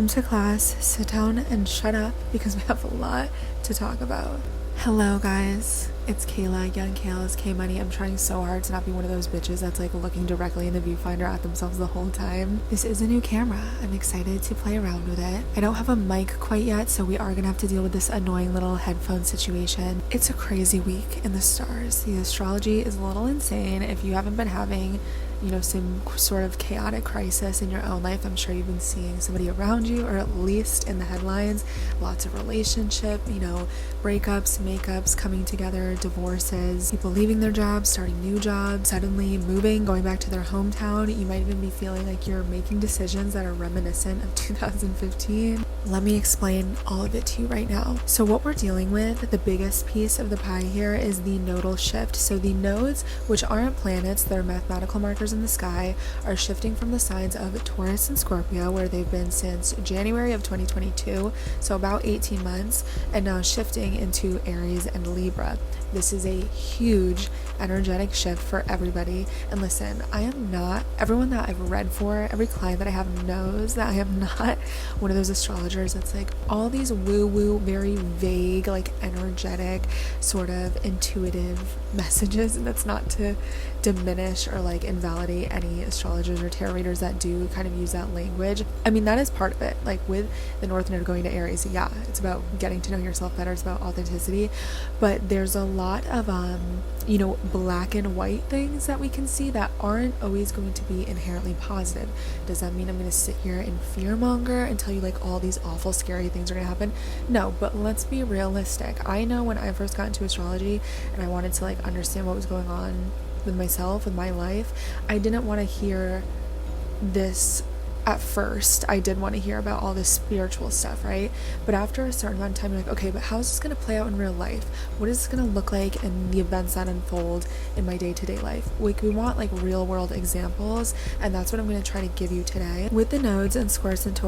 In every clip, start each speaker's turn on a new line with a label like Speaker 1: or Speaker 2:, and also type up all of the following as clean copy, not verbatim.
Speaker 1: Welcome to class. Sit down and shut up because we have a lot to talk about. Hello guys, it's Kayla, YUNGKALEZ, KMONEY. I'm trying so hard to not be one of those bitches that's like looking directly in the viewfinder at themselves the whole time. This is a new camera. I'm excited to play around with it. I don't have a mic quite yet, so we are gonna have to deal with this annoying little headphone situation. It's a crazy week in the stars. The astrology is a little insane. If you haven't been having some sort of chaotic crisis in your own life, I'm sure you've been seeing somebody around you, or at least in the headlines, lots of relationship, breakups, makeups, coming together, divorces, people leaving their jobs, starting new jobs, suddenly moving, going back to their hometown. You might even be feeling like you're making decisions that are reminiscent of 2015. Let me explain all of it to you right now. So what we're dealing with, the biggest piece of the pie here, is the nodal shift. So the nodes, which aren't planets, they're mathematical markers in the sky, are shifting from the signs of Taurus and Scorpio, where they've been since January of 2022, so about 18 months, and now shifting into Aries and Libra. This is a huge energetic shift for everybody. And listen, I am not, everyone that I've read for, every client that I have knows that I am not one of those astrologers that's like all these woo-woo, very vague, like energetic, sort of intuitive messages. And that's not to diminish or like invalidate any astrologers or tarot readers that do kind of use that language. I mean, that is part of it. Like with the North Node going to Aries, yeah, it's about getting to know yourself better. It's about authenticity. But there's a lot of black and white things that we can see that aren't always going to be inherently positive. Does that mean I'm going to sit here and fearmonger and tell you like all these awful scary things are going to happen? No, but let's be realistic. I know when I first got into astrology and I wanted to like understand what was going on with myself, with my life, I didn't want to hear this. At first, I did want to hear about all this spiritual stuff, right? But after a certain amount of time, you're like, okay, but how is this going to play out in real life? What is this going to look like in the events that unfold in my day-to-day life? Like, we want like real world examples, and that's what I'm going to try to give you today. With the nodes and Taurus and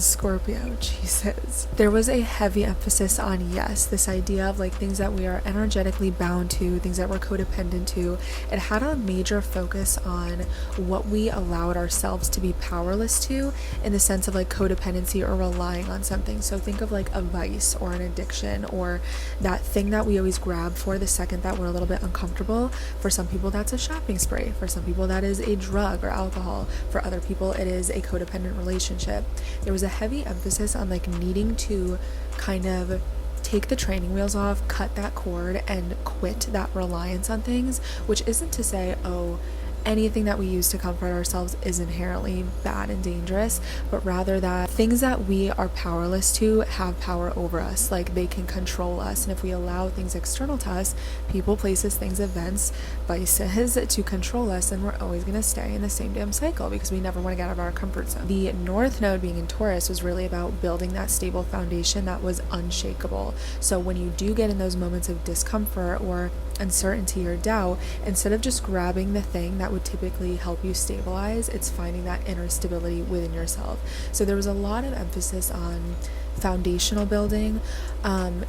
Speaker 1: Scorpio, Jesus. There was a heavy emphasis on, yes, this idea of like things that we are energetically bound to, things that we're codependent to. It had a major focus on what we allowed ourselves to be powerless to, in the sense of like codependency or relying on something. So think of like a vice or an addiction, or that thing that we always grab for the second that we're a little bit uncomfortable. For some people, that's a shopping spree. For some people, that is a drug or alcohol. For other people, it is a codependent relationship. There was a heavy emphasis on like needing to kind of take the training wheels off, cut that cord, and quit that reliance on things, which isn't to say, oh, anything that we use to comfort ourselves is inherently bad and dangerous, but rather that things that we are powerless to have power over us. Like they can control us, and if we allow things external to us, people, places, things, events, vices, to control us, then we're always going to stay in the same damn cycle because we never want to get out of our comfort zone. The North Node being in Taurus was really about building that stable foundation that was unshakable. So when you do get in those moments of discomfort or uncertainty or doubt, instead of just grabbing the thing that would typically help you stabilize, it's finding that inner stability within yourself. So there was a lot of emphasis on foundational building.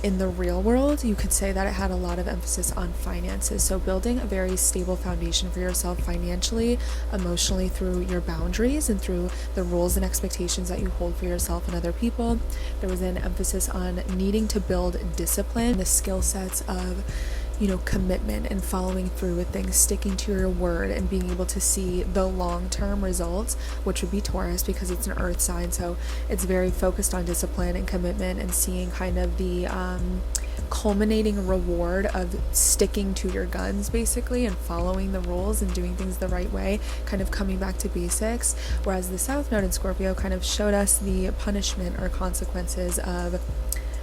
Speaker 1: In the real world, you could say that it had a lot of emphasis on finances. So building a very stable foundation for yourself financially, emotionally, through your boundaries and through the rules and expectations that you hold for yourself and other people. There was an emphasis on needing to build discipline, the skill sets of commitment and following through with things, sticking to your word, and being able to see the long-term results, which would be Taurus because it's an earth sign. So it's very focused on discipline and commitment and seeing kind of the culminating reward of sticking to your guns basically and following the rules and doing things the right way, kind of coming back to basics. Whereas the South Node in Scorpio kind of showed us the punishment or consequences of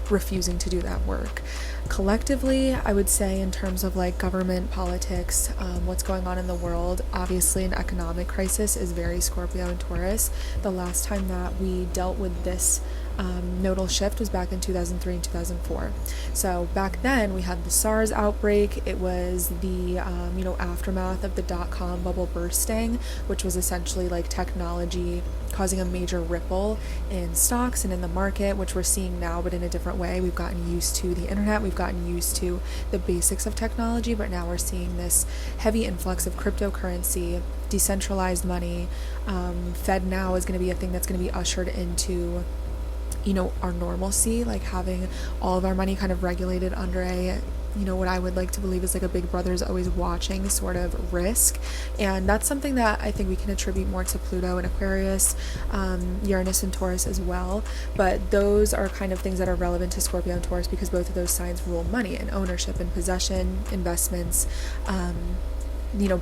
Speaker 1: refusing to do that work. Collectively, I would say in terms of like government, politics, what's going on in the world, obviously an economic crisis is very Scorpio and Taurus. The last time that we dealt with this nodal shift was back in 2003 and 2004. So back then we had the SARS outbreak. It was the aftermath of the dot-com bubble bursting, which was essentially like technology causing a major ripple in stocks and in the market, which we're seeing now, but in a different way. We've gotten used to the internet, we've gotten used to the basics of technology, but now we're seeing this heavy influx of cryptocurrency, decentralized money. Fed now is going to be a thing that's going to be ushered into our normalcy, like having all of our money kind of regulated under a what I would like to believe is like a big brother's always watching sort of risk. And that's something that I think we can attribute more to Pluto and Aquarius, Uranus and Taurus as well. But those are kind of things that are relevant to Scorpio and Taurus because both of those signs rule money and ownership and possession, investments,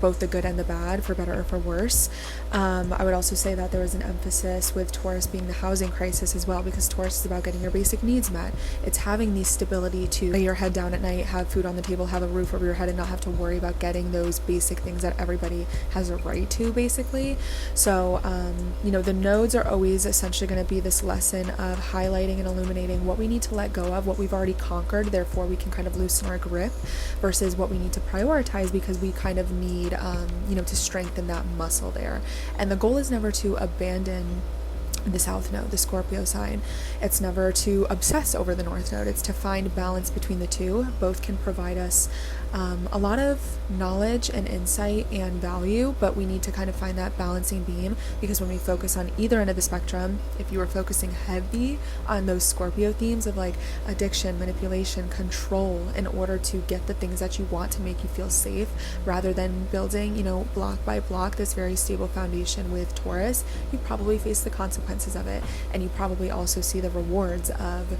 Speaker 1: both the good and the bad, for better or for worse. I would also say that there was an emphasis with Taurus being the housing crisis as well, because Taurus is about getting your basic needs met. It's having the stability to lay your head down at night, have food on the table, have a roof over your head, and not have to worry about getting those basic things that everybody has a right to, basically. So, the nodes are always essentially going to be this lesson of highlighting and illuminating what we need to let go of, what we've already conquered, therefore we can kind of loosen our grip, versus what we need to prioritize because we kind of need to strengthen that muscle there. And the goal is never to abandon the South Node, the Scorpio sign. It's never to obsess over the North Node. It's to find balance between the two. Both can provide us a lot of knowledge and insight and value, but we need to kind of find that balancing beam, because when we focus on either end of the spectrum, if you are focusing heavy on those Scorpio themes of like addiction, manipulation, control in order to get the things that you want to make you feel safe, rather than building, block by block this very stable foundation with Taurus, you probably face the consequences of it, and you probably also see the rewards of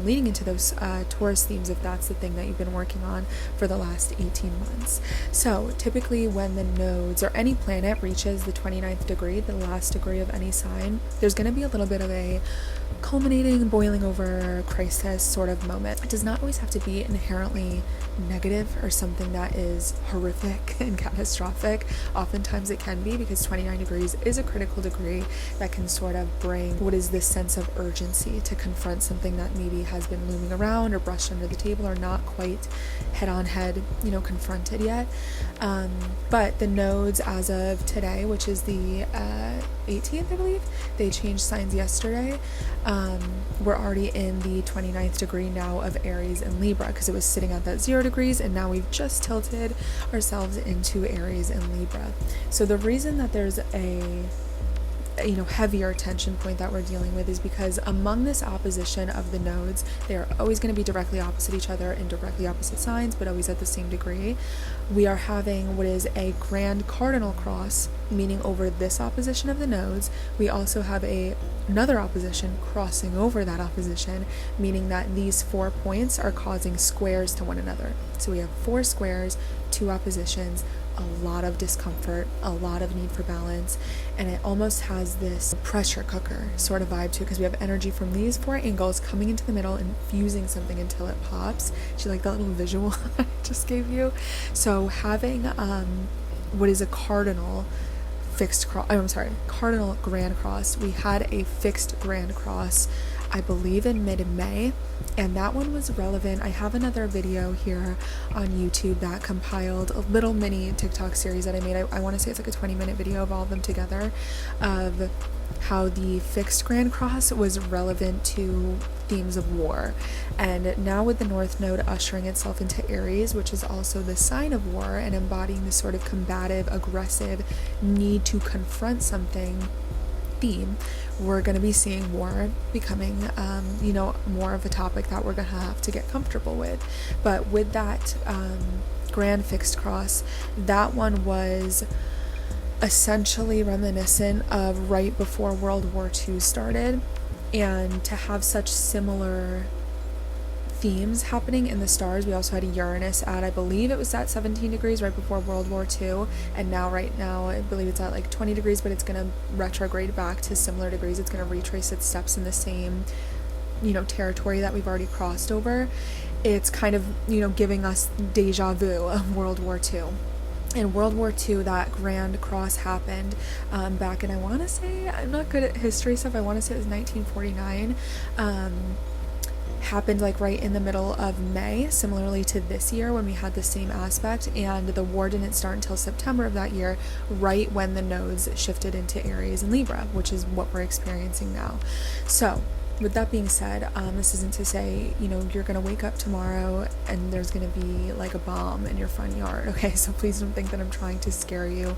Speaker 1: leading into those Taurus themes if that's the thing that you've been working on for the last 18 months. So typically when the nodes or any planet reaches the 29th degree, the last degree of any sign, there's going to be a little bit of a culminating, boiling over crisis sort of moment. It does not always have to be inherently negative or something that is horrific and catastrophic. Oftentimes it can be, because 29 degrees is a critical degree that can sort of bring what is this sense of urgency to confront something that maybe has been looming around or brushed under the table or not quite head on head, confronted yet. But the nodes as of today, which is the 18th, I believe, they changed signs yesterday. We're already in the 29th degree now of Aries and Libra, because it was sitting at that 0 degrees, and now we've just tilted ourselves into Aries and Libra. So the reason that there's a heavier tension point that we're dealing with is because among this opposition of the nodes, they are always going to be directly opposite each other in directly opposite signs, but always at the same degree. We are having what is a grand cardinal cross, meaning over this opposition of the nodes, we also have another opposition crossing over that opposition, meaning that these 4 points are causing squares to one another. So we have 4 squares, 2 oppositions, a lot of discomfort, a lot of need for balance, and it almost has this pressure cooker sort of vibe to it, because we have energy from these 4 angles coming into the middle and fusing something until it pops. Do you like that little visual I just gave you? So having what is a cardinal cardinal grand cross. We had a fixed grand cross, I believe in mid-May, and that one was relevant. I have another video here on YouTube that compiled a little mini TikTok series that I made. I want to say it's like a 20-minute video of all of them together, of how the fixed grand cross was relevant to themes of war. And now with the North Node ushering itself into Aries, which is also the sign of war and embodying this sort of combative, aggressive need to confront something theme, we're going to be seeing war becoming more of a topic that we're going to have to get comfortable with. But with that grand fixed cross, that one was essentially reminiscent of right before World War II started, and to have such similar themes happening in the stars. We also had a Uranus at, I believe it was at 17 degrees right before World War II, and right now I believe it's at like 20 degrees, but it's going to retrograde back to similar degrees. It's going to retrace its steps in the same territory that we've already crossed over. It's kind of giving us deja vu of World War II. In World War II, that Grand Cross happened back in, I want to say, I'm not good at history stuff, I want to say it was 1949. Happened like right in the middle of May, similarly to this year when we had the same aspect, and the war didn't start until September of that year, right when the nodes shifted into Aries and Libra, which is what we're experiencing now. So with that being said, this isn't to say, you know, you're gonna wake up tomorrow and there's gonna be like a bomb in your front yard, okay? So please don't think that I'm trying to scare you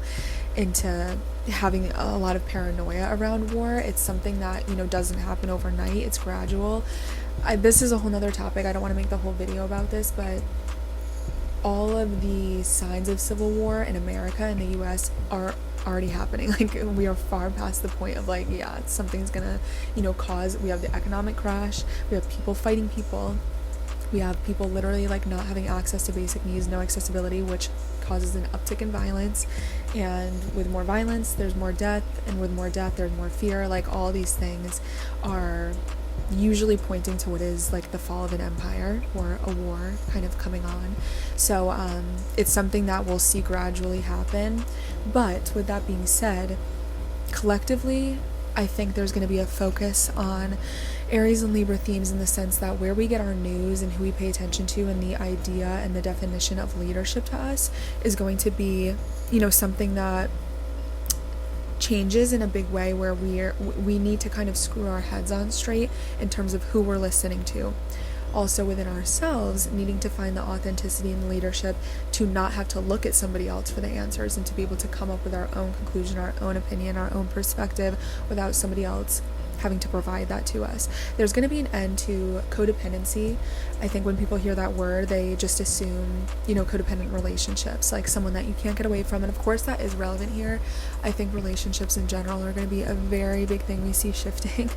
Speaker 1: into having a lot of paranoia around war. It's something that, you know, doesn't happen overnight. It's gradual. This is a whole nother topic. I don't want to make the whole video about this, but all of the signs of civil war in America and the US are already happening. Like, we are far past the point of like, yeah, something's gonna, you know, cause, we have the economic crash, we have people fighting people, we have people literally like not having access to basic needs, no accessibility, which causes an uptick in violence, and with more violence there's more death, and with more death there's more fear. Like, all these things are usually pointing to what is like the fall of an empire or a war kind of coming on. So it's something that we'll see gradually happen. But with that being said, collectively I think there's going to be a focus on Aries and Libra themes, in the sense that where we get our news and who we pay attention to, and the idea and the definition of leadership to us is going to be, you know, something that changes in a big way, where we need to kind of screw our heads on straight in terms of who we're listening to. Also within ourselves, needing to find the authenticity in the leadership to not have to look at somebody else for the answers, and to be able to come up with our own conclusion, our own opinion, our own perspective, without somebody else having to provide that to us. There's going to be an end to codependency. I think when people hear that word, they just assume, you know, codependent relationships, like someone that you can't get away from. And of course that is relevant here. I think relationships in general are going to be a very big thing we see shifting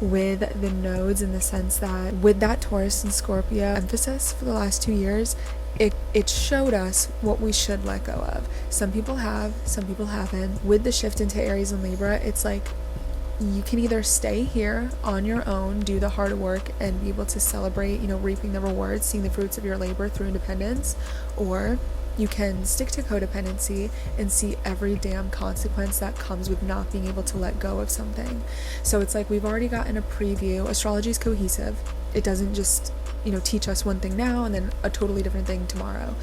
Speaker 1: with the nodes, in the sense that with that Taurus and Scorpio emphasis for the last 2 years, it showed us what we should let go of. Some people have, some people haven't. With the shift into Aries and Libra, it's like, you can either stay here on your own, do the hard work, and be able to celebrate, you know, reaping the rewards, seeing the fruits of your labor through independence, or you can stick to codependency and see every damn consequence that comes with not being able to let go of something. So it's like, we've already gotten a preview. Astrology is cohesive. It doesn't just, you know, teach us one thing now and then a totally different thing tomorrow.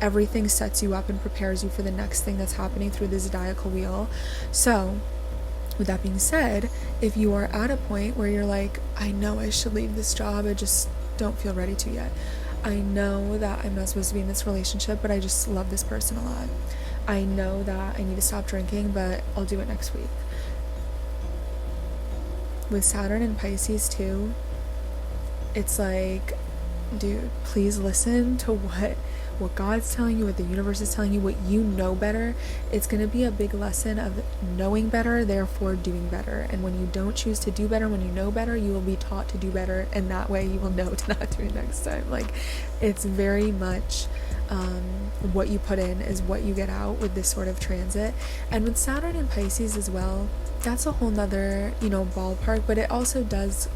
Speaker 1: Everything sets you up and prepares you for the next thing that's happening through the zodiacal wheel. So with that being said, if you are at a point where you're like, I know I should leave this job, I just don't feel ready to yet. I know that I'm not supposed to be in this relationship, but I just love this person a lot. I know that I need to stop drinking, but I'll do it next week. With Saturn and Pisces too, it's like, dude, please listen to what God's telling you, what the universe is telling you, what you know better. It's going to be a big lesson of knowing better, therefore doing better. And when you don't choose to do better, when you know better, you will be taught to do better, and that way you will know to not do it next time. Like, it's very much what you put in is what you get out with this sort of transit. And with Saturn and Pisces as well, that's a whole nother, you know, ballpark, but it also does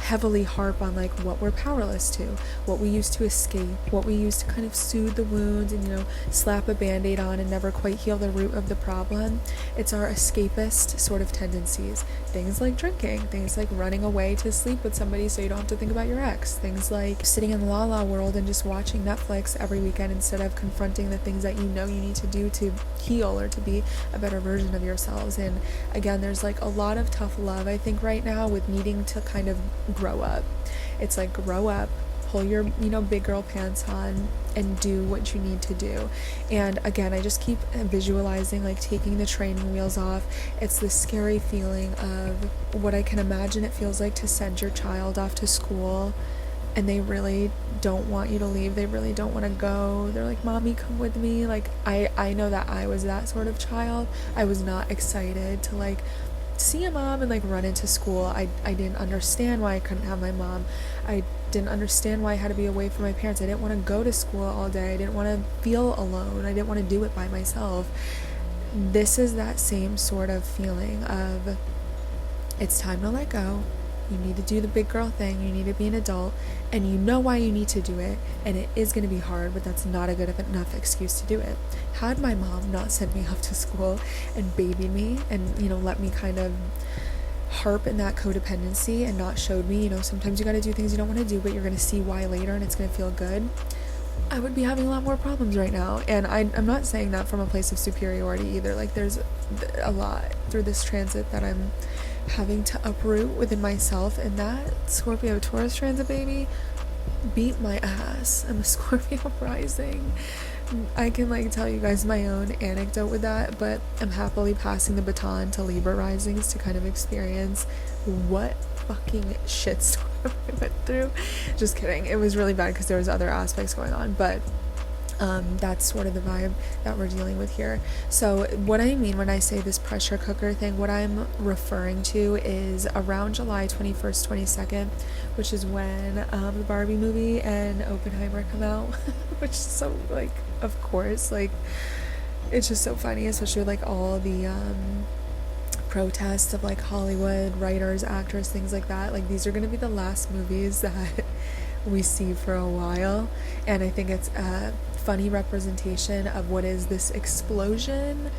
Speaker 1: heavily harp on like what we're powerless to, what we use to escape, what we use to kind of soothe the wounds and, you know, slap a band-aid on and never quite heal the root of the problem. It's our escapist sort of tendencies. Things like drinking, things like running away to sleep with somebody so you don't have to think about your ex, things like sitting in la la world and just watching Netflix every weekend instead of confronting the things that you know you need to do to heal or to be a better version of yourselves. And again, there's like a lot of tough love, I think, right now, with needing to kind of grow up. It's like, grow up, pull your, you know, big girl pants on and do what you need to do. And again, I just keep visualizing like taking the training wheels off. It's this scary feeling of what I can imagine it feels like to send your child off to school and they really don't want you to leave. They really don't want to go. They're like, mommy, come with me. Like, I know that I was that sort of child. I was not excited to like see a mom and like run into school. I didn't understand why I couldn't have my mom. I didn't understand why I had to be away from my parents. I didn't want to go to school all day. I didn't want to feel alone. I didn't want to do it by myself. This is that same sort of feeling of, it's time to let go. You need to do the big girl thing. You need to be an adult, and you know why you need to do it, and it is going to be hard, but that's not a good enough excuse to do it. Had my mom not sent me off to school and babied me and, you know, let me kind of harp in that codependency and not showed me, you know, sometimes you got to do things you don't want to do, but you're going to see why later and it's going to feel good, I would be having a lot more problems right now. And I'm not saying that from a place of superiority either. Like, there's a lot through this transit that I'm having to uproot within myself, and that Scorpio Taurus transit, baby, beat my ass. I'm a Scorpio rising. I can like tell you guys my own anecdote with that, but I'm happily passing the baton to Libra risings to kind of experience what fucking shitstorm I went through. Just kidding. It was really bad because there was other aspects going on, but that's sort of the vibe that we're dealing with here. So what I mean when I say this pressure cooker thing, what I'm referring to is around July 21st, 22nd, which is when the Barbie movie and Oppenheimer come out, which is so, like, of course, like, it's just so funny, especially with like all the protests of like Hollywood writers, actors, things like that. Like, these are going to be the last movies that we see for a while, and I think it's a funny representation of what is this explosion,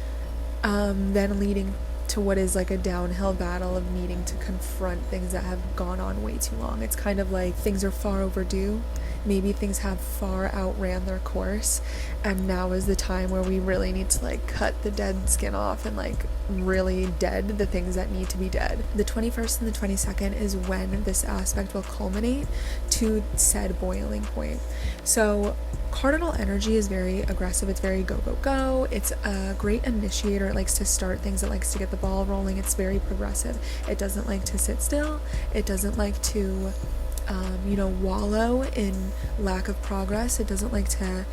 Speaker 1: then leading to what is like a downhill battle of needing to confront things that have gone on way too long. It's kind of like things are far overdue. Maybe things have far outran their course, and now is the time where we really need to like cut the dead skin off and like really dead the things that need to be dead. The 21st and the 22nd is when this aspect will culminate to said boiling point. So Cardinal energy is very aggressive. It's very go, go, go. It's a great initiator. It likes to start things. It likes to get the ball rolling. It's very progressive. It doesn't like to sit still. It doesn't like to wallow in lack of progress. It doesn't like to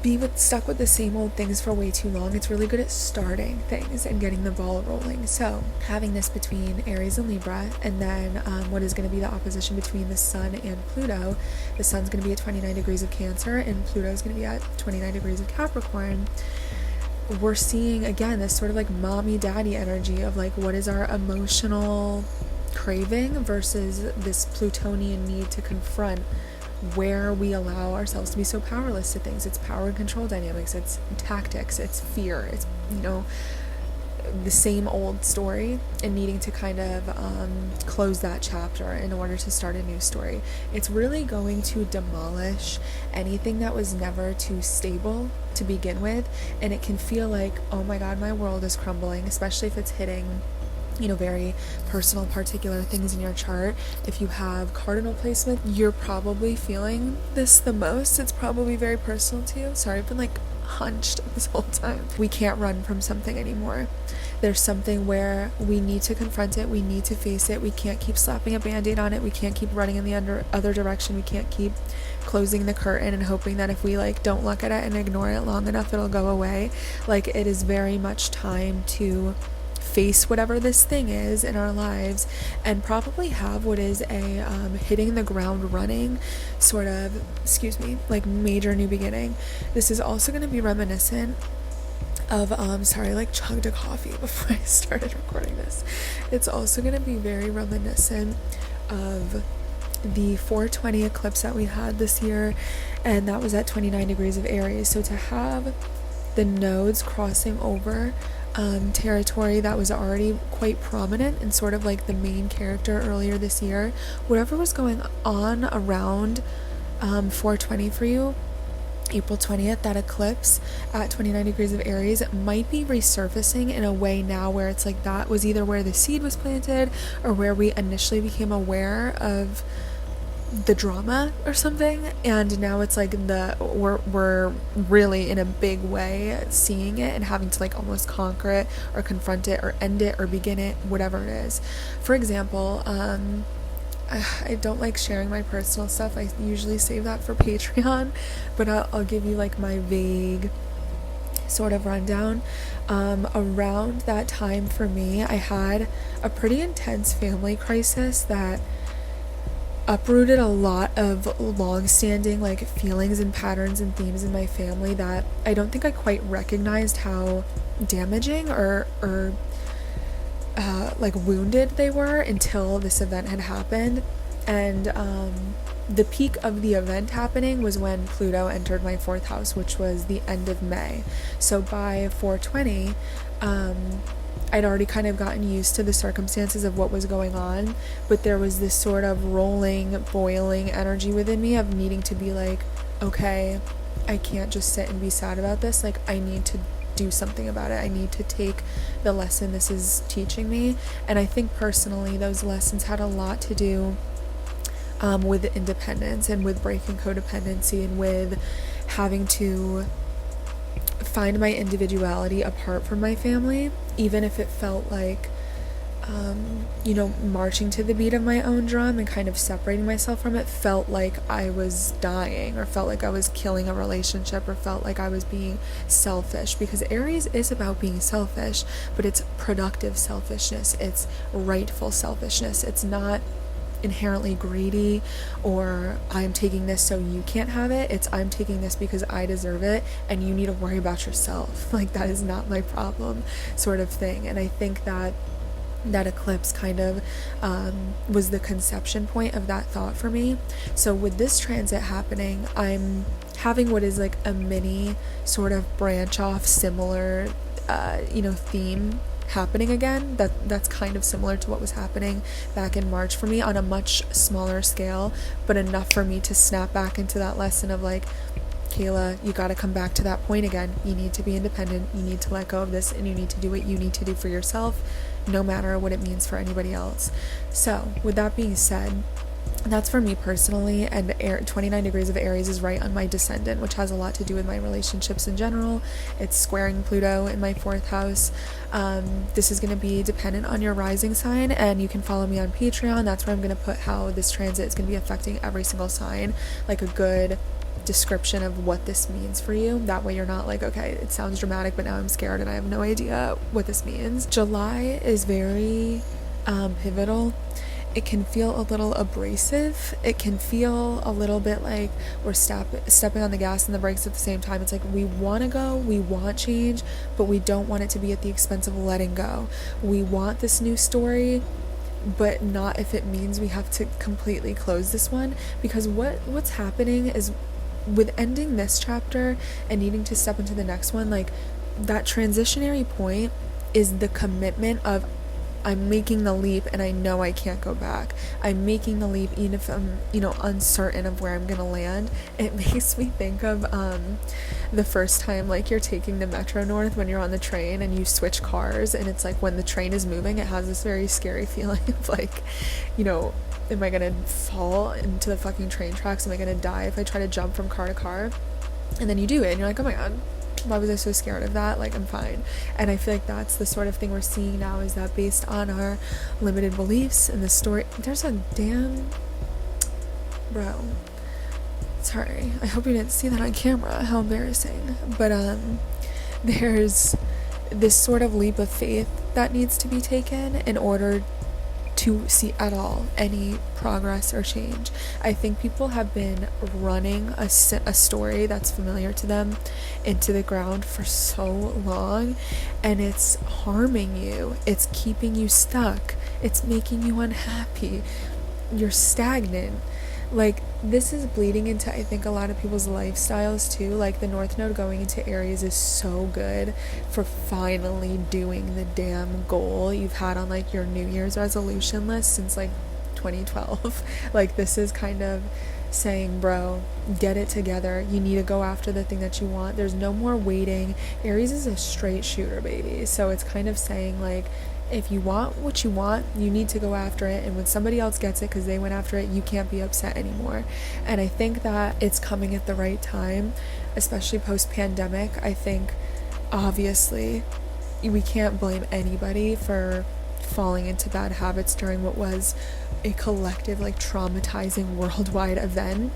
Speaker 1: be stuck with the same old things for way too long. It's really good at starting things and getting the ball rolling. So having this between Aries and Libra, and then what is going to be the opposition between the Sun and Pluto. The Sun's going to be at 29 degrees of Cancer, and Pluto's going to be at 29 degrees of Capricorn. We're seeing again this sort of like mommy daddy energy of like, what is our emotional craving versus this Plutonian need to confront where we allow ourselves to be so powerless to things. It's power and control dynamics, it's tactics, it's fear, it's, the same old story, and needing to kind of close that chapter in order to start a new story. It's really going to demolish anything that was never too stable to begin with, and it can feel like, oh my god, my world is crumbling, especially if it's hitting very personal, particular things in your chart. If you have cardinal placement, you're probably feeling this the most. It's probably very personal to you. Sorry, I've been like hunched this whole time. We can't run from something anymore. There's something where we need to confront it. We need to face it. We can't keep slapping a band-aid on it. We can't keep running in the other direction. We can't keep closing the curtain and hoping that if we like don't look at it and ignore it long enough, it'll go away. Like, it is very much time to face whatever this thing is in our lives, and probably have what is a hitting the ground running sort of, like major new beginning. This is also going to be reminiscent of sorry, like chugged a coffee before I started recording this. It's also going to be very reminiscent of the 420 eclipse that we had this year, and that was at 29 degrees of Aries. So to have the nodes crossing over territory that was already quite prominent and sort of like the main character earlier this year, whatever was going on around 420 for you, April 20th, that eclipse at 29 degrees of Aries might be resurfacing in a way now where it's like that was either where the seed was planted or where we initially became aware of the drama or something, and now it's like we're really in a big way seeing it and having to like almost conquer it or confront it or end it or begin it, whatever it is. For example, I don't like sharing my personal stuff. I usually save that for Patreon, but I'll give you like my vague sort of rundown. Around that time for me, I had a pretty intense family crisis that uprooted a lot of long-standing like feelings and patterns and themes in my family that I don't think I quite recognized how damaging or like wounded they were until this event had happened. And the peak of the event happening was when Pluto entered my 4th house, which was the end of May. So by 420, I'd already kind of gotten used to the circumstances of what was going on, but there was this sort of rolling, boiling energy within me of needing to be like, okay, I can't just sit and be sad about this. Like, I need to do something about it. I need to take the lesson this is teaching me. And I think personally those lessons had a lot to do with independence and with breaking codependency and with having to find my individuality apart from my family, even if it felt like marching to the beat of my own drum and kind of separating myself from it felt like I was dying, or felt like I was killing a relationship, or felt like I was being selfish, because Aries is about being selfish, but it's productive selfishness, it's rightful selfishness. It's not inherently greedy, or I'm taking this so you can't have it. It's I'm taking this because I deserve it and you need to worry about yourself. Like, that is not my problem, sort of thing. And I think that eclipse kind of was the conception point of that thought for me. So with this transit happening, I'm having what is like a mini sort of branch off similar theme happening again. That's kind of similar to what was happening back in March for me on a much smaller scale, but enough for me to snap back into that lesson of like, Kayla, you got to come back to that point again. You need to be independent. You need to let go of this, and you need to do what you need to do for yourself, no matter what it means for anybody else. So with that being said, that's for me personally, and 29 degrees of Aries is right on my descendant, which has a lot to do with my relationships in general. It's squaring Pluto in my 4th house. This is going to be dependent on your rising sign, and you can follow me on Patreon. That's where I'm going to put how this transit is going to be affecting every single sign, like a good description of what this means for you. That way you're not like, okay, it sounds dramatic, but now I'm scared and I have no idea what this means. July is very pivotal. It can feel a little abrasive. It can feel a little bit like we're stepping on the gas and the brakes at the same time. It's like we want to go, we want change, but we don't want it to be at the expense of letting go. We want this new story, but not if it means we have to completely close this one. Because what's happening is, with ending this chapter and needing to step into the next one, like, that transitionary point is the commitment of, I'm making the leap and I know I can't go back. I'm making the leap even if I'm, uncertain of where I'm gonna land. It makes me think of the first time, like, you're taking the Metro North when you're on the train and you switch cars, and it's like when the train is moving, it has this very scary feeling of like, am I gonna fall into the fucking train tracks? Am I gonna die if I try to jump from car to car? And then you do it and you're like, oh my god, why was I so scared of that? Like, I'm fine. And I feel like that's the sort of thing we're seeing now, is that based on our limited beliefs and the story. There's a damn bro. Sorry. I hope you didn't see that on camera. How embarrassing. But there's this sort of leap of faith that needs to be taken in order to see at all any progress or change. I think people have been running a story that's familiar to them into the ground for so long, and it's harming you. It's keeping you stuck. It's making you unhappy. You're stagnant. Like, this is bleeding into, I think, a lot of people's lifestyles too. Like, the North Node going into Aries is so good for finally doing the damn goal you've had on, like, your New Year's resolution list since, like, 2012. Like, this is kind of saying, bro, get it together. You need to go after the thing that you want. There's no more waiting. Aries is a straight shooter, baby. So it's kind of saying, like, if you want what you want, you need to go after it. And when somebody else gets it because they went after it, you can't be upset anymore. And I think that it's coming at the right time, especially post-pandemic. I think, obviously, we can't blame anybody for falling into bad habits during what was a collective, like, traumatizing worldwide event.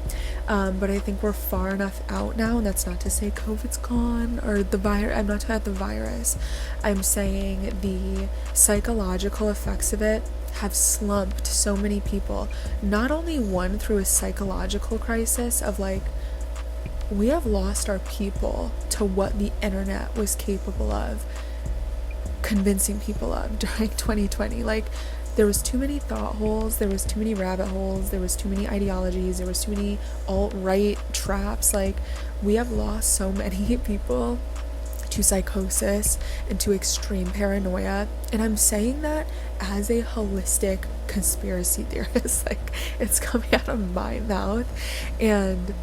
Speaker 1: But I think we're far enough out now, and that's not to say COVID's gone or the virus. I'm not talking about the virus. I'm saying the psychological effects of it have slumped so many people. Not only one through a psychological crisis of, like, we have lost our people to what the internet was capable of. convincing people of during 2020. Like, there was too many thought holes, there was too many rabbit holes, there was too many ideologies, there was too many alt-right traps. Like, we have lost so many people to psychosis and to extreme paranoia, and I'm saying that as a holistic conspiracy theorist. Like, it's coming out of my mouth, and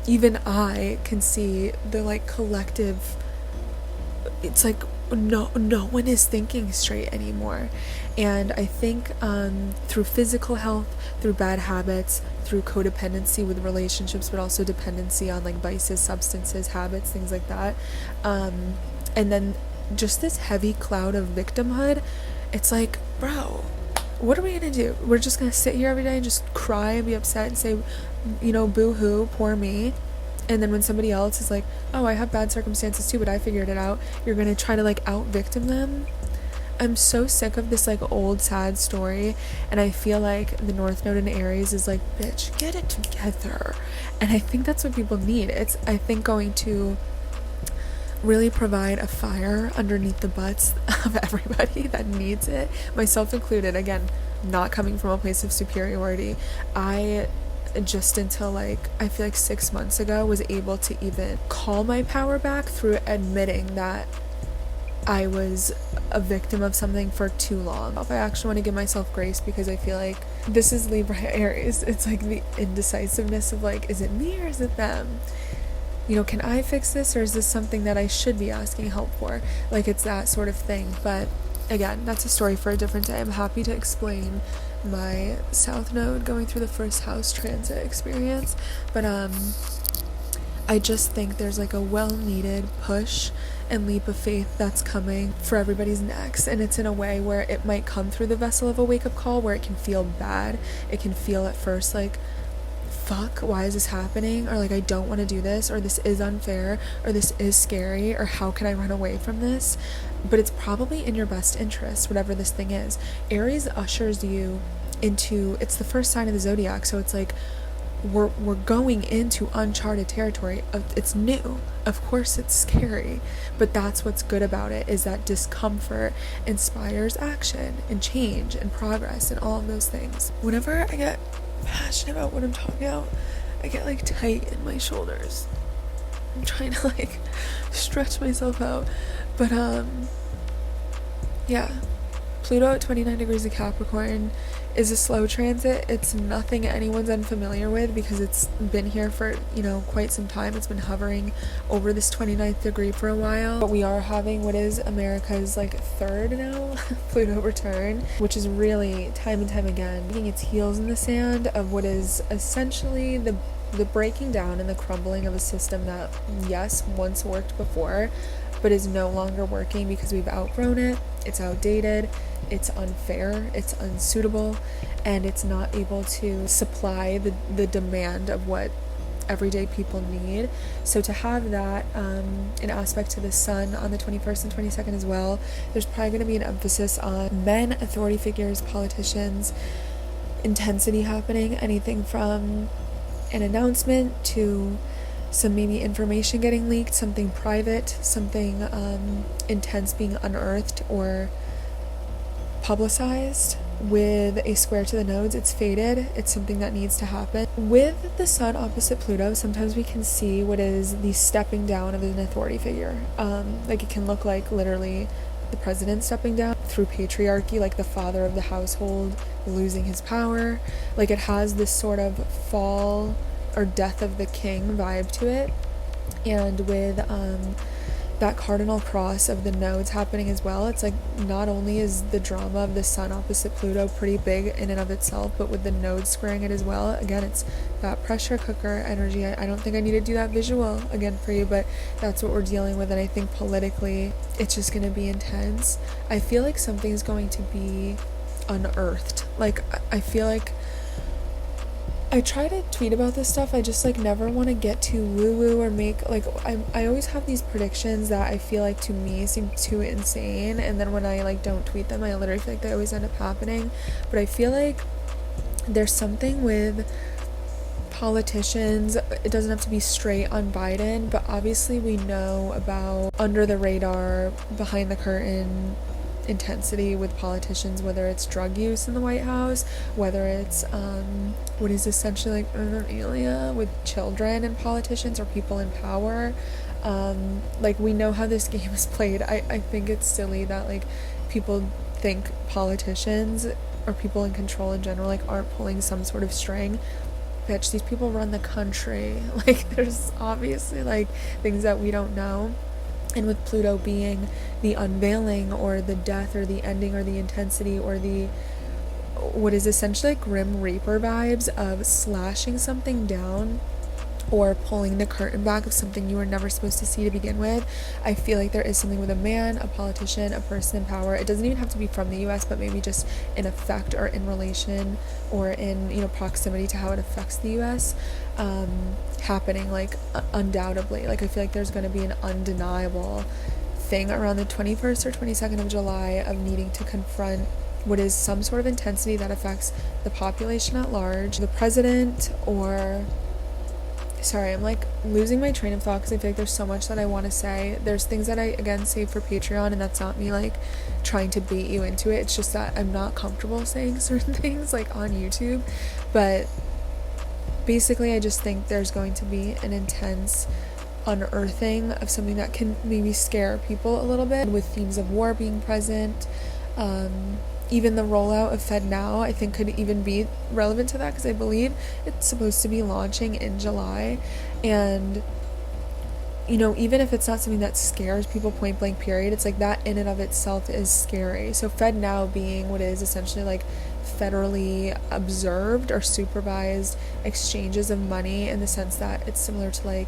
Speaker 1: even I can see the like collective, it's like no one is thinking straight anymore. And I think through physical health, through bad habits, through codependency with relationships, but also dependency on like vices, substances, habits, things like that, and then just this heavy cloud of victimhood, it's like, bro, what are we gonna do? We're just gonna sit here every day and just cry and be upset and say, you know, boo-hoo, poor me. And then when somebody else is like, oh, I have bad circumstances too, but I figured it out, you're gonna try to like out-victim them. I'm so sick of this like old sad story, and I feel like the North Node in Aries is like, bitch, get it together. And I think that's what people need. It's, I think, going to really provide a fire underneath the butts of everybody that needs it, myself included. Again, not coming from a place of superiority. I just, until like I feel like 6 months ago, was able to even call my power back through admitting that I was a victim of something for too long. I actually want to give myself grace, because I feel like this is Libra Aries. It's like the indecisiveness of like, is it me or is it them? You know, can I fix this, or is this something that I should be asking help for? Like, it's that sort of thing. But again, that's a story for a different day. I'm happy to explain my South Node going through the first house transit experience. But I just think there's like a well-needed push and leap of faith that's coming for everybody's necks, and it's in a way where it might come through the vessel of a wake-up call, where it can feel bad. It can feel at first like, fuck, why is this happening? Or like, I don't want to do this, or this is unfair, or this is scary, or how can I run away from this? But it's probably in your best interest, whatever this thing is. Aries ushers you into, it's the first sign of the zodiac, so it's like we're going into uncharted territory. It's new, of course it's scary, but that's what's good about it, is that discomfort inspires action and change and progress and all of those things. Whenever I get passionate about what I'm talking about, I get like tight in my shoulders. I'm trying to like stretch myself out, but yeah, Pluto at 29 degrees of Capricorn is a slow transit. It's nothing anyone's unfamiliar with, because it's been here for, you know, quite some time. It's been hovering over this 29th degree for a while. But we are having what is America's like third now Pluto return, which is really time and time again digging its heels in the sand of what is essentially the breaking down and the crumbling of a system that, yes, once worked before, but is no longer working because we've outgrown it. It's outdated, it's unfair, it's unsuitable, and it's not able to supply the demand of what everyday people need. So to have that an aspect to the sun on the 21st and 22nd as well, there's probably going to be an emphasis on men, authority figures, politicians, intensity happening, anything from an announcement to some maybe information getting leaked, something private, something intense being unearthed or publicized. With a square to the nodes, it's fated, it's something that needs to happen. With the sun opposite Pluto, sometimes we can see what is the stepping down of an authority figure. Like, it can look like literally the president stepping down through patriarchy, like the father of the household losing his power. Like, it has this sort of fall or death of the king vibe to it. And with that cardinal cross of the nodes happening as well, it's like, not only is the drama of the sun opposite Pluto pretty big in and of itself, but with the nodes squaring it as well, again, it's that pressure cooker energy. I don't think I need to do that visual again for you, but that's what we're dealing with. And I think politically it's just going to be intense. I feel like something's going to be unearthed. Like, I feel like I try to tweet about this stuff, I just like never want to get too woo-woo or make like, I always have these predictions that I feel like to me seem too insane, and then when I like don't tweet them, I literally feel like they always end up happening. But I feel like there's something with politicians, it doesn't have to be straight on Biden, but obviously we know about under the radar, behind the curtain intensity with politicians, whether it's drug use in the White House, whether it's what is essentially like paraphernalia with children and politicians or people in power. Like, we know how this game is played. I think it's silly that like people think politicians or people in control in general like aren't pulling some sort of string. Bitch, these people run the country. Like, there's obviously like things that we don't know. And with Pluto being the unveiling or the death or the ending or the intensity or the what is essentially like Grim Reaper vibes of slashing something down or pulling the curtain back of something you were never supposed to see to begin with, I feel like there is something with a man, a politician, a person in power. It doesn't even have to be from the US, but maybe just in effect or in relation or in, you know, proximity to how it affects the US, happening, like, undoubtedly. Like, I feel like there's going to be an undeniable thing around the 21st or 22nd of July of needing to confront what is some sort of intensity that affects the population at large, the president, or... Sorry, I'm like losing my train of thought because I feel like there's so much that I want to say. There's things that I, again, save for Patreon, and that's not me like trying to bait you into it. It's just that I'm not comfortable saying certain things like on YouTube. But basically, I just think there's going to be an intense unearthing of something that can maybe scare people a little bit, with themes of war being present. Even the rollout of FedNow, I think, could even be relevant to that, because I believe it's supposed to be launching in July. And, you know, even if it's not something that scares people point blank period, it's like that in and of itself is scary. So FedNow being what is essentially like federally observed or supervised exchanges of money, in the sense that it's similar to like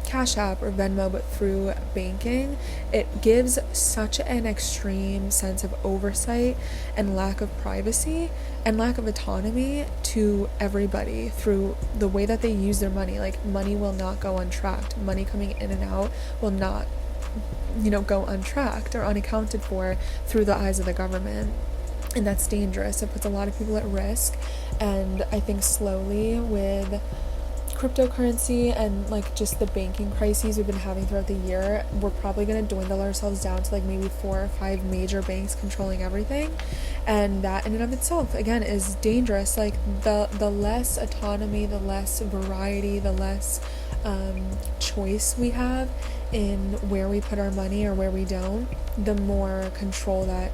Speaker 1: Cash App or Venmo, but through banking, it gives such an extreme sense of oversight and lack of privacy and lack of autonomy to everybody through the way that they use their money. Like, money will not go untracked. Money coming in and out will not, you know, go untracked or unaccounted for through the eyes of the government. And that's dangerous. It puts a lot of people at risk. And I think slowly with cryptocurrency and like just the banking crises we've been having throughout the year, we're probably going to dwindle ourselves down to like maybe 4 or 5 major banks controlling everything. And that in and of itself, again, is dangerous. Like, the less autonomy, the less variety, the less choice we have in where we put our money or where we don't, the more control that,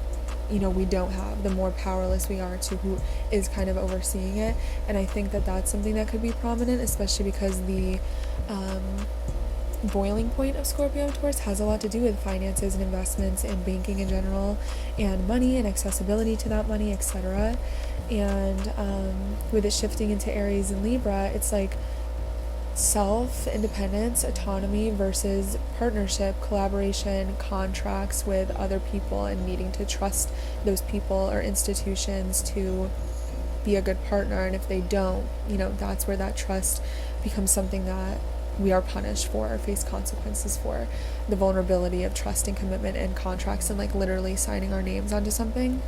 Speaker 1: you know, we don't have, the more powerless we are to who is kind of overseeing it. And I think that that's something that could be prominent, especially because the boiling point of Scorpio and Taurus has a lot to do with finances and investments and banking in general, and money and accessibility to that money, etc. And with it shifting into Aries and Libra, it's like self-independence, autonomy versus partnership, collaboration, contracts with other people, and needing to trust those people or institutions to be a good partner. And if they don't, you know, that's where that trust becomes something that we are punished for or face consequences for. The vulnerability of trust and commitment and contracts and like literally signing our names onto something.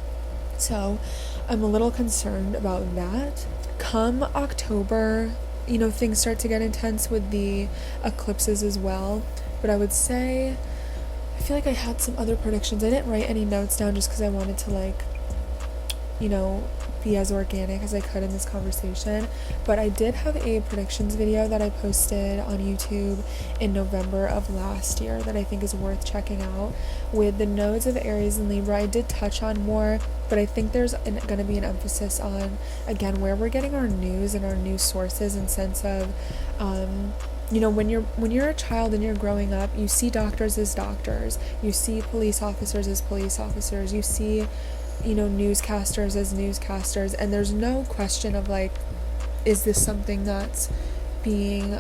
Speaker 1: So I'm a little concerned about that. Come October, you know, things start to get intense with the eclipses as well. But I would say, I feel like I had some other predictions. I didn't write any notes down just because I wanted to, like, you know, be as organic as I could in this conversation. But I did have a predictions video that I posted on YouTube in November of last year that I think is worth checking out. With the nodes of Aries and Libra, I did touch on more, but I think there's going to be an emphasis on, again, where we're getting our news and our news sources, in sense of, you know, when you're a child and you're growing up, you see doctors as doctors, you see police officers as police officers, you see, you know, newscasters as newscasters, and there's no question of like, is this something that's being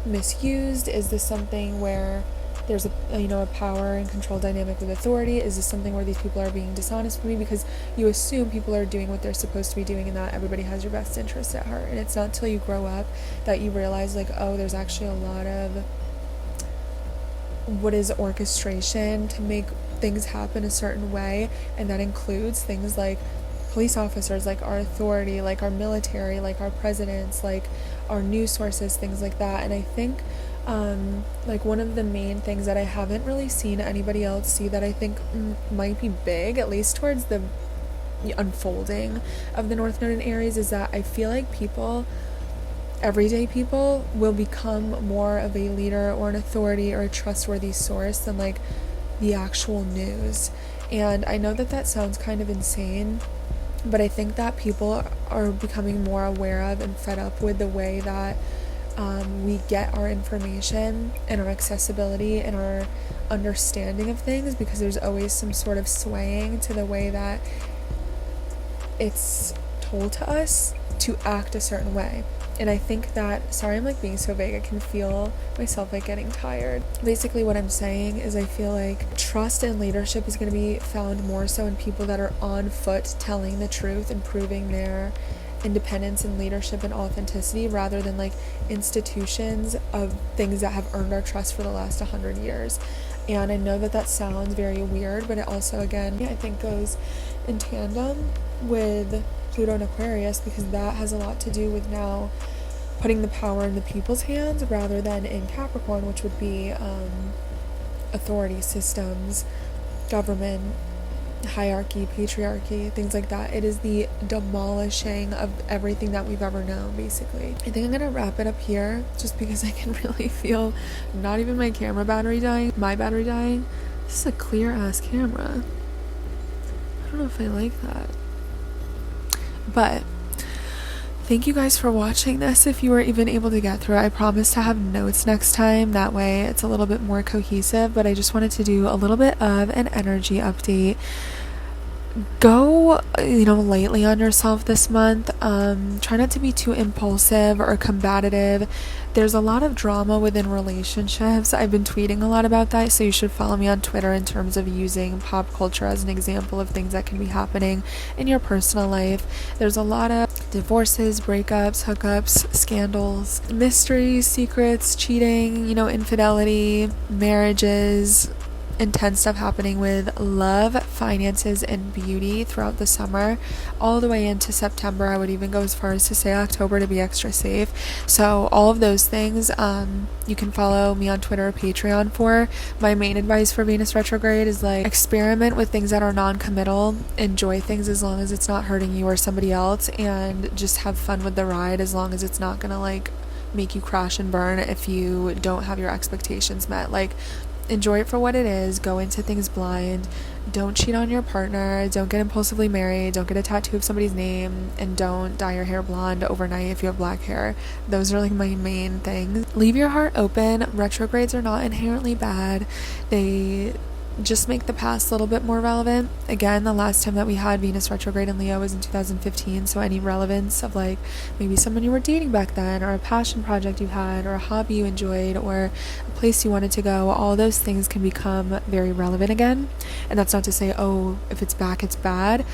Speaker 1: misused? Is this something where there's a, you know, a power and control dynamic with authority? Is this something where these people are being dishonest with me? Because you assume people are doing what they're supposed to be doing and that everybody has your best interest at heart. And it's not until you grow up that you realize, like, oh, there's actually a lot of what is orchestration to make things happen a certain way, and that includes things like police officers, like our authority, like our military, like our presidents, like our news sources, things like that. And I think Like one of the main things that I haven't really seen anybody else see that I think might be big, at least towards the unfolding of the North Node in Aries, is that I feel like people, everyday people, will become more of a leader or an authority or a trustworthy source than like the actual news. And I know that that sounds kind of insane, but I think that people are becoming more aware of and fed up with the way that we get our information and our accessibility and our understanding of things, because there's always some sort of swaying to the way that it's told to us to act a certain way. And I think that, sorry I'm like being so vague, I can feel myself like getting tired. Basically what I'm saying is I feel like trust and leadership is going to be found more so in people that are on foot telling the truth and proving their independence and leadership and authenticity, rather than like institutions of things that have earned our trust for the last 100 years. And I know that that sounds very weird, but it also, again, I think goes in tandem with Pluto and Aquarius, because that has a lot to do with now putting the power in the people's hands rather than in Capricorn, which would be authority systems, government, hierarchy, patriarchy, things like that. It is the demolishing of everything that we've ever known, basically. I think I'm gonna wrap it up here, just because I can really feel not even my camera battery dying, my battery dying. This is a clear ass camera. I don't know if I like that. But thank you guys for watching this. If you were even able to get through it, I promise to have notes next time. That way it's a little bit more cohesive. But I just wanted to do a little bit of an energy update. Go, lightly on yourself this month. Try not to be too impulsive or combative. There's a lot of drama within relationships. I've been tweeting a lot about that, so you should follow me on Twitter in terms of using pop culture as an example of things that can be happening in your personal life. There's a lot of divorces, breakups, hookups, scandals, mysteries, secrets, cheating, infidelity, marriages, intense stuff happening with love, finances, and beauty throughout the summer, all the way into September. I would even go as far as to say October to be extra safe. So all of those things, you can follow me on Twitter or Patreon for. My main advice for Venus retrograde is like experiment with things that are non-committal, enjoy things as long as it's not hurting you or somebody else, and just have fun with the ride as long as it's not gonna like make you crash and burn if you don't have your expectations met. Like, enjoy it for what it is. Go into things blind. Don't cheat on your partner. Don't get impulsively married. Don't get a tattoo of somebody's name. And don't dye your hair blonde overnight if you have black hair. Those are like my main things. Leave your heart open. Retrogrades are not inherently bad. They just make the past a little bit more relevant. Again, the last time that we had Venus retrograde in Leo was in 2015, so any relevance of like maybe someone you were dating back then, or a passion project you had, or a hobby you enjoyed, or a place you wanted to go, all those things can become very relevant again. And that's not to say, oh, if it's back, it's bad.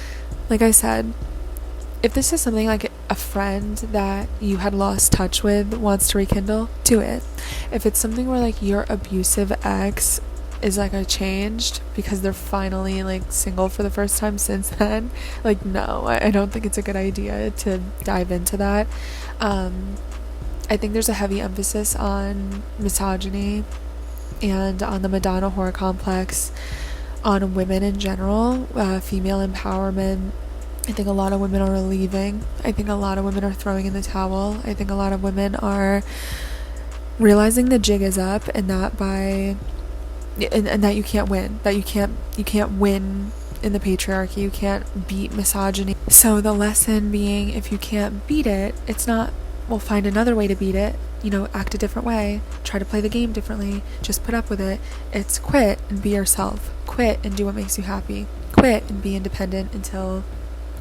Speaker 1: Like I said, if this is something like a friend that you had lost touch with wants to rekindle, do it. If it's something where like your abusive ex is like a changed because they're finally like single for the first time since then, like, no, I don't think it's a good idea to dive into that. I think there's a heavy emphasis on misogyny and on the Madonna horror complex on women in general, female empowerment. I think a lot of women are leaving. I think a lot of women are throwing in the towel. I think a lot of women are realizing the jig is up, and that that you can't win, that you can't win in the patriarchy, you can't beat misogyny. So the lesson being, if you can't beat it, it's not, well, find another way to beat it, act a different way, try to play the game differently, just put up with it. It's quit and be yourself, quit and do what makes you happy, quit and be independent until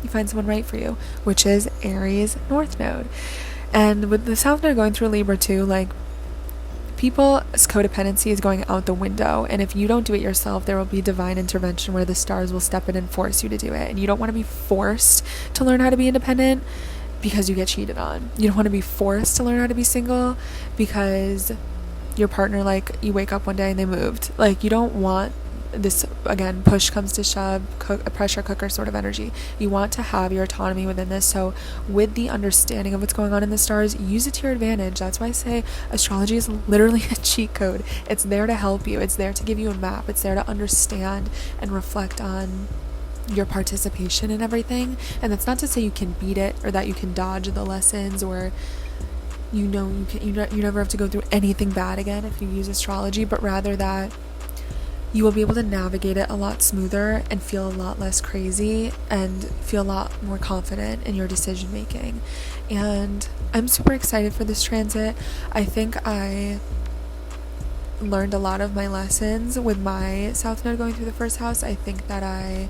Speaker 1: you find someone right for you, which is Aries North Node. And with the South Node going through Libra too, like, people's codependency is going out the window, and if you don't do it yourself, there will be divine intervention where the stars will step in and force you to do it. And you don't want to be forced to learn how to be independent because you get cheated on. You don't want to be forced to learn how to be single because your partner, like, you wake up one day and they moved. Like, you don't want this, again, push comes to shove, a pressure cooker sort of energy. You want to have your autonomy within this. So with the understanding of what's going on in the stars, use it to your advantage. That's why I say astrology is literally a cheat code. It's there to help you. It's there to give you a map. It's there to understand and reflect on your participation in everything. And that's not to say you can beat it or that you can dodge the lessons, or you never have to go through anything bad again if you use astrology, but rather that you will be able to navigate it a lot smoother and feel a lot less crazy and feel a lot more confident in your decision making. And I'm super excited for this transit. I think I learned a lot of my lessons with my South Node going through the first house. I think that I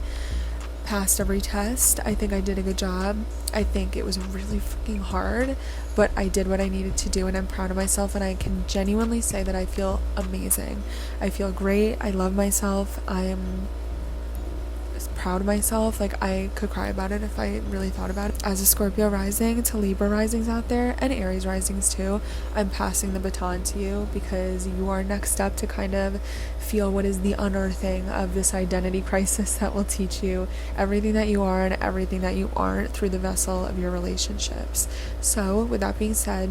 Speaker 1: passed every test. I think I did a good job. I think it was really freaking hard, but I did what I needed to do, and I'm proud of myself, and I can genuinely say that I feel amazing. I feel great. I love myself. I'm proud of myself. Like, I could cry about it if I really thought about it. As a Scorpio rising, to Libra risings out there, and Aries risings too, I'm passing the baton to you, because you are next up to kind of feel what is the unearthing of this identity crisis that will teach you everything that you are and everything that you aren't through the vessel of your relationships. So with that being said,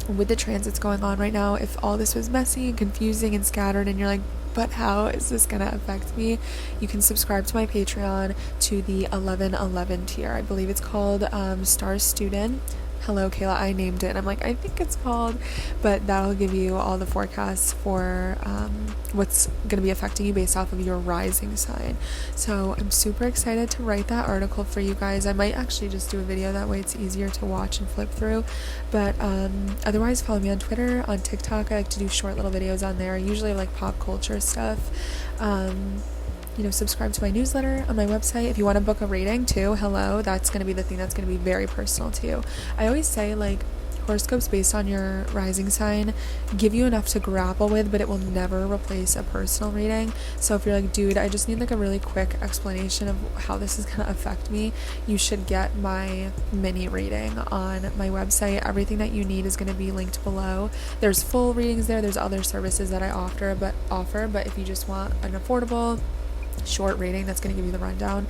Speaker 1: with the transits going on right now, if all this was messy and confusing and scattered and you're like, but how is this gonna affect me, you can subscribe to my Patreon to the 1111 tier. I believe it's called Star Student. Hello, Kayla. I named it, and I'm like, I think it's called, but that'll give you all the forecasts for what's going to be affecting you based off of your rising sign. So I'm super excited to write that article for you guys. I might actually just do a video, that way it's easier to watch and flip through. But otherwise, follow me on Twitter, on TikTok. I like to do short little videos on there, usually like pop culture stuff. Subscribe to my newsletter on my website. If you want to book a reading too, hello, that's going to be the thing that's going to be very personal to you. I always say, like, horoscopes based on your rising sign give you enough to grapple with, but it will never replace a personal reading. So if you're like, dude, I just need like a really quick explanation of how this is going to affect me, you should get my mini reading on my website. Everything that you need is going to be linked below. There's full readings there. There's other services that I offer, but if you just want an affordable short reading that's going to give you the rundown,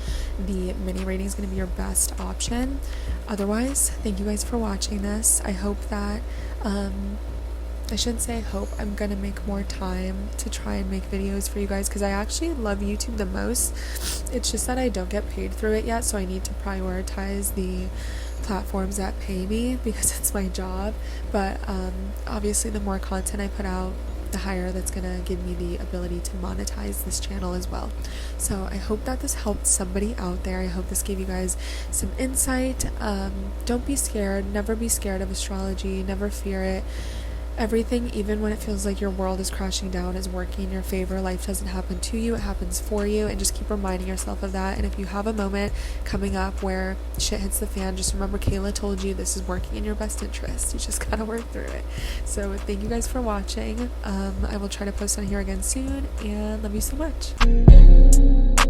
Speaker 1: the mini reading is going to be your best option. Otherwise, thank you guys for watching this. I hope that I shouldn't say hope, I'm going to make more time to try and make videos for you guys, because I actually love YouTube the most. It's just that I don't get paid through it yet, so I need to prioritize the platforms that pay me, because it's my job. But obviously the more content I put out, the higher that's gonna give me the ability to monetize this channel as well. So I hope that this helped somebody out there. I hope this gave you guys some insight. Don't be scared. Never be scared of astrology. Never fear it. Everything, even when it feels like your world is crashing down, is working in your favor. Life doesn't happen to you, it happens for you, and just keep reminding yourself of that. And if you have a moment coming up where shit hits the fan, just remember Kayla told you this is working in your best interest. You just gotta work through it. So thank you guys for watching. I will try to post on here again soon, and love you so much.